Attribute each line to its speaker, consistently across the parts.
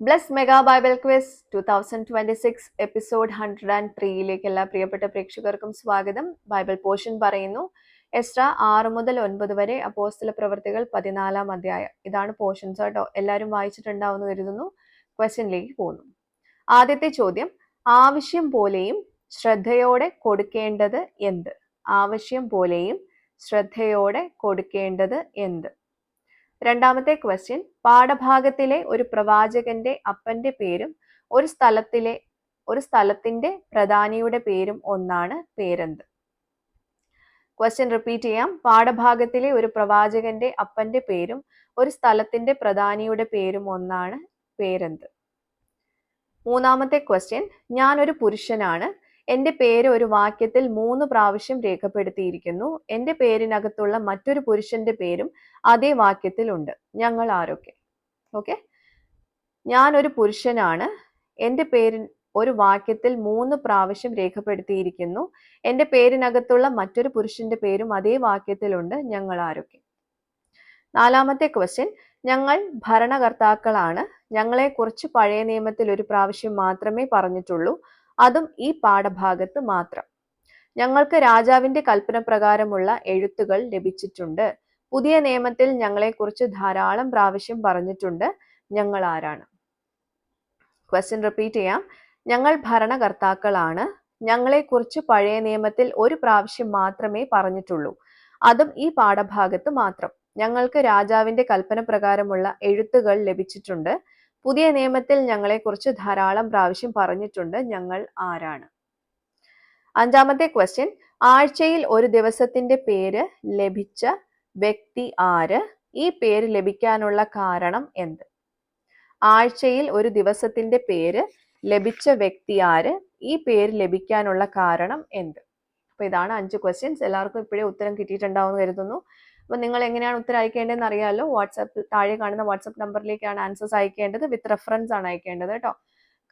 Speaker 1: Bless mega Bible quiz 2026 episode 103യിലേക്ക് എല്ലാ പ്രിയപ്പെട്ട പ്രേക്ഷകർക്കും സ്വാഗതം. ബൈബിൾ പോർഷൻ പറയുന്നു, എസ്ര 6 മുതൽ 9 വരെ, അപ്പോസ്തല പ്രവൃത്തികൾ 14 അധ്യായം. ഇതാണ് പോർഷൻസ് കേട്ടോ. എല്ലാവരും വായിച്ചിട്ടുണ്ടാവുമെന്ന് കരുതുന്നു. ക്വസ്റ്റ്യനിലേക്ക് പോകുന്നു. ആദ്യത്തെ ചോദ്യം, ആവശ്യം പോലെയും ശ്രദ്ധയോടെ കൊടുക്കേണ്ടത് എന്ത്? ആവശ്യം പോലെയും ശ്രദ്ധയോടെ കൊടുക്കേണ്ടത് എന്ത്? രണ്ടാമത്തെ ക്വസ്റ്റ്യൻ, പാഠഭാഗത്തിലെ ഒരു പ്രവാചകന്റെ അപ്പന്റെ പേരും ഒരു സ്ഥലത്തിന്റെ പ്രധാനിയുടെ പേരും ഒന്നാണ്. പേരെന്ത്? ക്വസ്റ്റ്യൻ റിപ്പീറ്റ് ചെയ്യാം. പാഠഭാഗത്തിലെ ഒരു പ്രവാചകന്റെ അപ്പന്റെ പേരും ഒരു സ്ഥലത്തിന്റെ പ്രധാനിയുടെ പേരും ഒന്നാണ്. പേരെന്ത്? മൂന്നാമത്തെ ക്വസ്റ്റ്യൻ, ഞാൻ ഒരു പുരുഷനാണ്. എന്റെ പേര് ഒരു വാക്യത്തിൽ 3 പ്രാവശ്യം രേഖപ്പെടുത്തിയിരിക്കുന്നു. എന്റെ പേരിനകത്തുള്ള മറ്റൊരു പുരുഷന്റെ പേരും അതേ വാക്യത്തിൽ ഉണ്ട്. ഞങ്ങൾ ആരൊക്കെ? ഓക്കെ, ഞാൻ ഒരു പുരുഷനാണ്. എന്റെ പേര് ഒരു വാക്യത്തിൽ 3 പ്രാവശ്യം രേഖപ്പെടുത്തിയിരിക്കുന്നു. എന്റെ പേരിനകത്തുള്ള മറ്റൊരു പുരുഷന്റെ പേരും അതേ വാക്യത്തിലുണ്ട്. ഞങ്ങൾ ആരൊക്കെ? നാലാമത്തെ ക്വസ്റ്റ്യൻ, ഞങ്ങൾ ഭരണകർത്താക്കളാണ്. ഞങ്ങളെക്കുറിച്ച് പഴയ നിയമത്തിൽ ഒരു പ്രാവശ്യം മാത്രമേ പറഞ്ഞിട്ടുള്ളൂ, അതും ഈ പാഠഭാഗത്ത് മാത്രം. ഞങ്ങൾക്ക് രാജാവിന്റെ കൽപ്പന പ്രകാരമുള്ള എഴുത്തുകൾ ലഭിച്ചിട്ടുണ്ട്. പുതിയ നിയമത്തിൽ ഞങ്ങളെക്കുറിച്ച് ധാരാളം പ്രാവശ്യം പറഞ്ഞിട്ടുണ്ട്. ഞങ്ങൾ ആരാണ്? ക്വസ്റ്റ്യൻ റിപ്പീറ്റ് ചെയ്യാം. ഞങ്ങൾ ഭരണകർത്താക്കളാണ്. ഞങ്ങളെക്കുറിച്ച് പഴയ നിയമത്തിൽ ഒരു പ്രാവശ്യം മാത്രമേ പറഞ്ഞിട്ടുള്ളൂ, അതും ഈ പാഠഭാഗത്ത് മാത്രം. ഞങ്ങൾക്ക് രാജാവിന്റെ കൽപ്പന പ്രകാരമുള്ള എഴുത്തുകൾ ലഭിച്ചിട്ടുണ്ട്. പുതിയ നിയമത്തിൽ ഞങ്ങളെക്കുറിച്ച് ധാരാളം പ്രാവശ്യം പറഞ്ഞിട്ടുണ്ട്. ഞങ്ങൾ ആരാണ്? അഞ്ചാമത്തെ ക്വസ്റ്റ്യൻ, ആഴ്ചയിൽ ഒരു ദിവസത്തിന്റെ പേര് ലഭിച്ച വ്യക്തി ആര്? ഈ പേര് ലഭിക്കാനുള്ള കാരണം എന്ത്? ആഴ്ചയിൽ ഒരു ദിവസത്തിന്റെ പേര് ലഭിച്ച വ്യക്തി ആര്? ഈ പേര് ലഭിക്കാനുള്ള കാരണം എന്ത്? അപ്പൊ ഇതാണ് 5 ക്വസ്റ്റ്യൻസ്. എല്ലാവർക്കും ഇപ്പോഴേ ഉത്തരം കിട്ടിയിട്ടുണ്ടാവും എന്ന് കരുതുന്നു. അപ്പൊ നിങ്ങൾ എങ്ങനെയാണ് ഉത്തരം അയക്കേണ്ടതെന്ന് അറിയാലോ. വാട്സാപ്പിൽ താഴെ കാണുന്ന വാട്സാപ്പ് നമ്പറിലേക്കാണ് ആൻസേഴ്സ് അയക്കേണ്ടത്. വിത്ത് റെഫറൻസ് ആണ് അയക്കേണ്ടത് കേട്ടോ.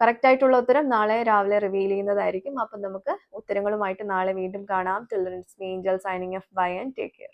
Speaker 1: കറക്റ്റ് ആയിട്ടുള്ള ഉത്തരം നാളെ രാവിലെ റിവീൽ ചെയ്യുന്നതായിരിക്കും. അപ്പൊ നമുക്ക് ഉത്തരങ്ങളുമായിട്ട് നാളെ വീണ്ടും കാണാം. Till then it's me Angel signing off. Bye and take care.